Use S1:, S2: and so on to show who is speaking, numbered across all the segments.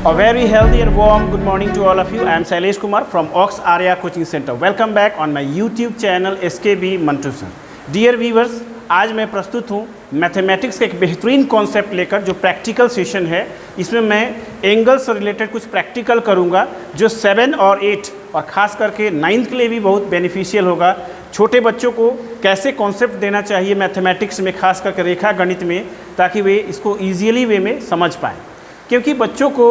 S1: A very healthy and warm good morning to all of you. I am Shailesh Kumar from Ox Arya Coaching Center. Welcome back on my YouTube channel SKB Mantu Sir. Dear viewers, आज मैं प्रस्तुत हूँ mathematics का एक बेहतरीन concept लेकर जो practical session है। इसमें मैं एंगल से रिलेटेड कुछ प्रैक्टिकल करूँगा जो 7 और 8 और ख़ास करके 9th के लिए भी बहुत बेनिफिशियल होगा। छोटे बच्चों को कैसे कॉन्सेप्ट देना चाहिए मैथमेटिक्स में, खास करके रेखा गणित में, ताकि वे इसको ईजियली वे में समझ पाएँ। क्योंकि बच्चों को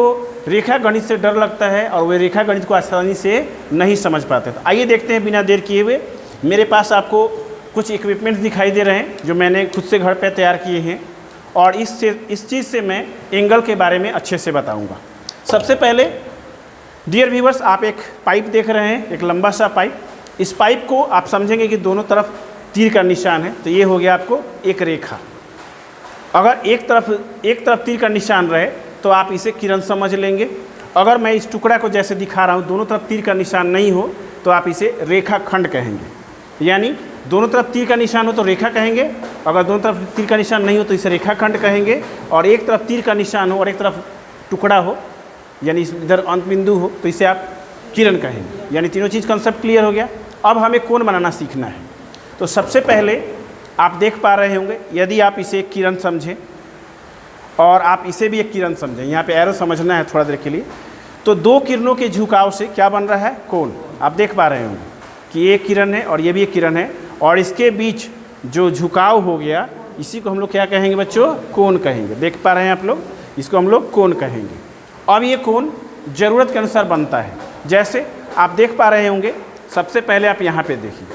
S1: रेखा गणित से डर लगता है और वे रेखा गणित को आसानी से नहीं समझ पाते। तो आइए देखते हैं बिना देर किए हुए। मेरे पास आपको कुछ इक्विपमेंट्स दिखाई दे रहे हैं जो मैंने खुद से घर पे तैयार किए हैं और इस चीज़ से मैं एंगल के बारे में अच्छे से बताऊंगा। सबसे पहले डियर व्यूवर्स, आप एक पाइप देख रहे हैं, एक लंबा सा पाइप। इस पाइप को आप समझेंगे कि दोनों तरफ तीर का निशान है, तो ये हो गया आपको एक रेखा। अगर एक तरफ तीर का निशान रहे तो आप इसे किरण समझ लेंगे। अगर मैं इस टुकड़ा को जैसे दिखा रहा हूँ, दोनों तरफ तीर का निशान नहीं हो तो आप इसे रेखा खंड कहेंगे। यानी दोनों तरफ तीर का निशान हो तो रेखा कहेंगे, अगर दोनों तरफ तीर का निशान नहीं हो तो इसे रेखा खंड कहेंगे। और एक तरफ तीर का निशान हो और एक तरफ टुकड़ा हो, यानी इधर अंत बिंदु हो, तो इसे आप किरण कहेंगे। यानी तीनों चीज़ कंसेप्ट क्लियर हो गया। अब हमें कोण बनाना सीखना है। तो सबसे पहले आप देख पा रहे होंगे, यदि आप इसे एक किरण समझें और आप इसे भी एक किरण समझें, यहाँ पे एरो समझना है थोड़ा देर के लिए, तो दो किरणों के झुकाव से क्या बन रहा है, कोण। आप देख पा रहे होंगे कि ये किरण है और ये भी एक किरण है, और इसके बीच जो झुकाव हो गया इसी को हम लोग क्या कहेंगे बच्चों, कोण कहेंगे। देख पा रहे हैं आप लोग, इसको हम लोग कोण कहेंगे। अब ये कोण ज़रूरत के अनुसार बनता है। जैसे आप देख पा रहे होंगे, सबसे पहले आप यहाँ पे देखिए,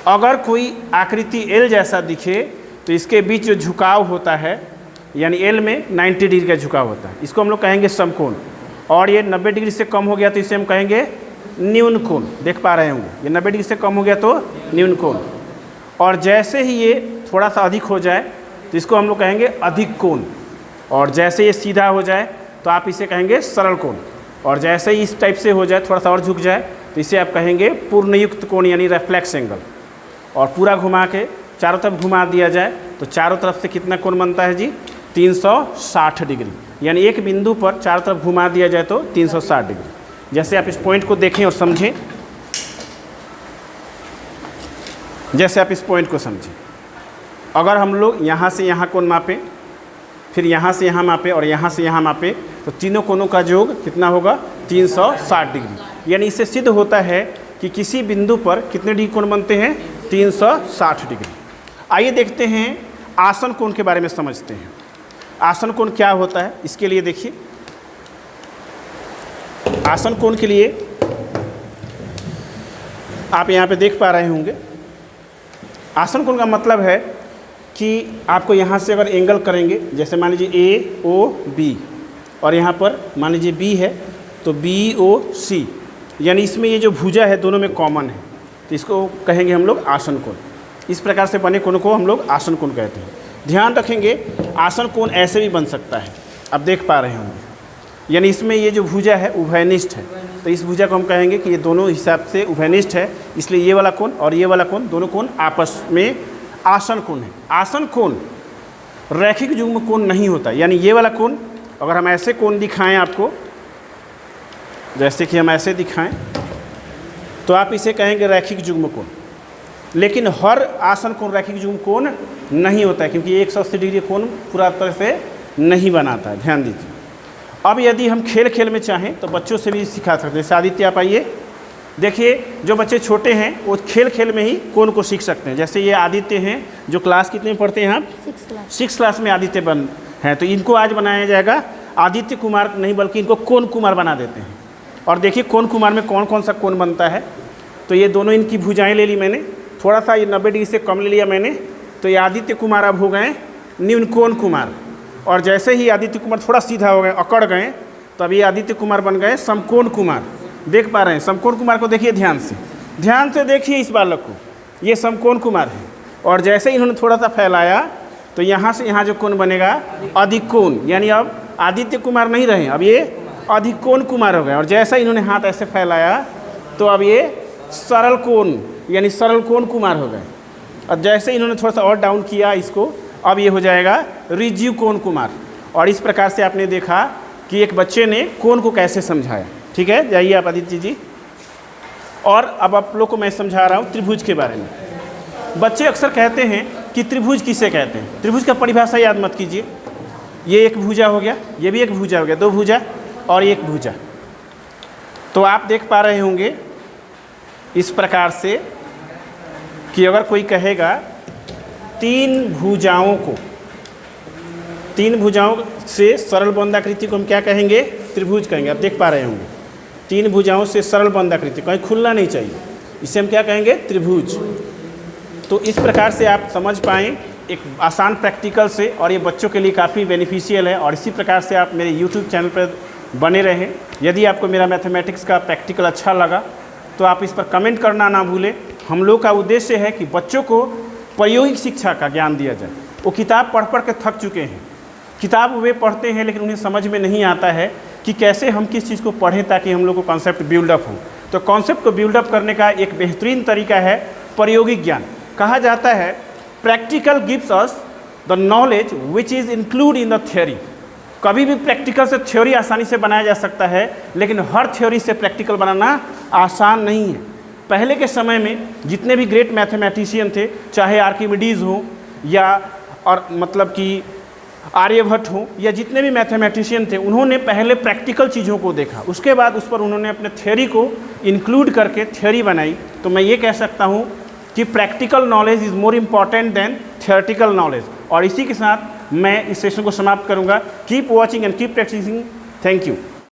S1: अगर कोई आकृति एल जैसा दिखे तो इसके बीच जो झुकाव होता है, यानी एल में 90 डिग्री का झुकाव होता है, इसको हम लोग कहेंगे समकोण। और ये 90 डिग्री से कम हो गया तो इसे हम कहेंगे न्यून कोण। देख पा रहे होंगे, ये 90 डिग्री से कम हो गया तो न्यून कोण। और जैसे ही ये थोड़ा सा अधिक हो जाए तो इसको हम लोग कहेंगे अधिक कोण। और जैसे ये सीधा हो जाए तो आप इसे कहेंगे सरल कोण। और जैसे ही इस टाइप से हो जाए, थोड़ा सा और झुक जाए, तो इसे आप कहेंगे पूर्णयुक्त कोण, यानी रिफ्लेक्स एंगल। और पूरा घुमा के चारों तरफ घुमा दिया जाए तो चारों तरफ से कितना कोण बनता है जी, 360 डिग्री। यानी एक बिंदु पर चारों तरफ घुमा दिया जाए तो 360 डिग्री। जैसे आप इस पॉइंट को देखें और समझें, जैसे आप इस पॉइंट को समझें, अगर हम लोग यहाँ से यहाँ कोण मापें, फिर यहाँ से यहाँ मापें और यहाँ से यहाँ मापें, तो तीनों कोणों का योग कितना होगा, 360 डिग्री। यानी इससे सिद्ध होता है कि किसी बिंदु पर कितने डिग्री कोण बनते हैं, 360 डिग्री। आइए देखते हैं आसन कोण के बारे में समझते हैं। आसन कोण क्या होता है, इसके लिए देखिए, आसन कोण के लिए आप यहाँ पे देख पा रहे होंगे, आसन कोण का मतलब है कि आपको यहाँ से अगर एंगल करेंगे, जैसे मान लीजिए ए ओ बी, और यहाँ पर मान लीजिए बी है तो बी ओ सी, यानी इसमें ये जो भुजा है दोनों में कॉमन है, तो इसको कहेंगे हम लोग आसन कोण। इस प्रकार से बने कोण को हम लोग आसन कोण कहते हैं। ध्यान रखेंगे, आसन कोण ऐसे भी बन सकता है, आप देख पा रहे होंगे, यानी इसमें ये जो भुजा है उभयनिष्ठ है, तो इस भुजा को हम कहेंगे कि ये दोनों हिसाब से उभयनिष्ठ है, इसलिए ये वाला कोण और ये वाला कोण, दोनों कोण आपस में आसन कोण है। आसन कोण रैखिक युग्म कोण नहीं होता। यानी ये वाला कोण, अगर हम ऐसे कोण दिखाएं आपको, जैसे कि हम ऐसे दिखाएं, तो आप इसे कहेंगे रैखिक युग्म कोण। लेकिन हर आसन कोण रैखिक युग्म कोण नहीं होता है, क्योंकि 180 डिग्री कोण पूरा तरह से नहीं बनाता है। ध्यान दीजिए। अब यदि हम खेल खेल में चाहें तो बच्चों से भी सिखा सकते हैं। जैसे आदित्य आप आइए, देखिए जो बच्चे छोटे हैं वो खेल खेल में ही कोण को सीख सकते हैं। जैसे ये आदित्य हैं जो क्लास कितने में पढ़ते हैं आप, 6 क्लास में आदित्य बन हैं, तो इनको आज बनाया जाएगा आदित्य कुमार नहीं बल्कि इनको कोण कुमार बना देते हैं। और देखिए कोण कुमार में कौन कौन सा कोण बनता है। तो ये दोनों इनकी भुजाएँ ले ली मैंने, थोड़ा सा ये 90 डिग्री से कम ले लिया मैंने, तो ये आदित्य कुमार अब हो गए न्यून कोण कुमार। और जैसे ही आदित्य कुमार थोड़ा सीधा हो गए, अकड़ गए, तो अभी आदित्य कुमार बन गए समकोण कुमार। देख पा रहे हैं समकोण कुमार को, देखिए ध्यान से देखिए इस बालक को, ये समकोण कुमार है। और जैसे ही इन्होंने थोड़ा सा फैलाया तो यहाँ से यहाँ जो कोण बनेगा अधिक कोण, यानी अब आदित्य कुमार नहीं रहे, अब ये अधिक कोण कुमार हो गए। और जैसा इन्होंने हाथ ऐसे फैलाया तो अब ये सरल कोण, यानी सरल कोण कुमार हो गए। और जैसे इन्होंने थोड़ा सा और डाउन किया इसको, अब ये हो जाएगा ऋजु कोण कुमार। और इस प्रकार से आपने देखा कि एक बच्चे ने कोण को कैसे समझाया। ठीक है, जाइए आप आदित्य जी। और अब आप लोग को मैं समझा रहा हूँ त्रिभुज के बारे में। बच्चे अक्सर कहते हैं कि त्रिभुज किसे कहते हैं। त्रिभुज का परिभाषा याद मत कीजिए। ये एक भुजा हो गया, ये भी एक भुजा हो गया, दो भुजा और एक भुजा। तो आप देख पा रहे होंगे इस प्रकार से कि अगर कोई कहेगा तीन भुजाओं से सरल बंधाकृति को हम क्या कहेंगे? त्रिभुज कहेंगे। आप देख पा रहे होंगे तीन भुजाओं से सरल बंधाकृति, कहीं खुलना नहीं चाहिए, इसे हम क्या कहेंगे? त्रिभुज। तो इस प्रकार से आप समझ पाएँ एक आसान प्रैक्टिकल से, और ये बच्चों के लिए काफ़ी बेनिफिशियल है। और इसी प्रकार से आप मेरे YouTube चैनल पर बने रहें। यदि आपको मेरा मैथमेटिक्स का प्रैक्टिकल अच्छा लगा तो आप इस पर कमेंट करना ना भूलें। हम लोग का उद्देश्य है कि बच्चों को प्रायोगिक शिक्षा का ज्ञान दिया जाए। वो किताब पढ़ के थक चुके हैं, किताब वे पढ़ते हैं लेकिन उन्हें समझ में नहीं आता है कि कैसे हम किस चीज़ को पढ़ें ताकि हम लोग को कॉन्सेप्ट बिल्डअप हो। तो कॉन्सेप्ट को बिल्डअप करने का एक बेहतरीन तरीका है प्रायोगिक ज्ञान। कहा जाता है practical gives us the knowledge which is include in the theory. कभी भी प्रैक्टिकल से थ्योरी आसानी से बनाया जा सकता है, लेकिन हर थ्योरी से प्रैक्टिकल बनाना आसान नहीं है। पहले के समय में जितने भी ग्रेट मैथमेटिशियन थे, चाहे आर्किमिडीज़ हो या और मतलब कि आर्यभट्ट हो या जितने भी मैथमेटिशियन थे, उन्होंने पहले प्रैक्टिकल चीज़ों को देखा, उसके बाद उस पर उन्होंने अपने थ्योरी को इंक्लूड करके थ्योरी बनाई। तो मैं ये कह सकता हूँ कि practical knowledge is more important than theoretical knowledge. और इसी के साथ मैं इस सेशन को समाप्त करूँगा। Keep watching and keep practising. Thank you.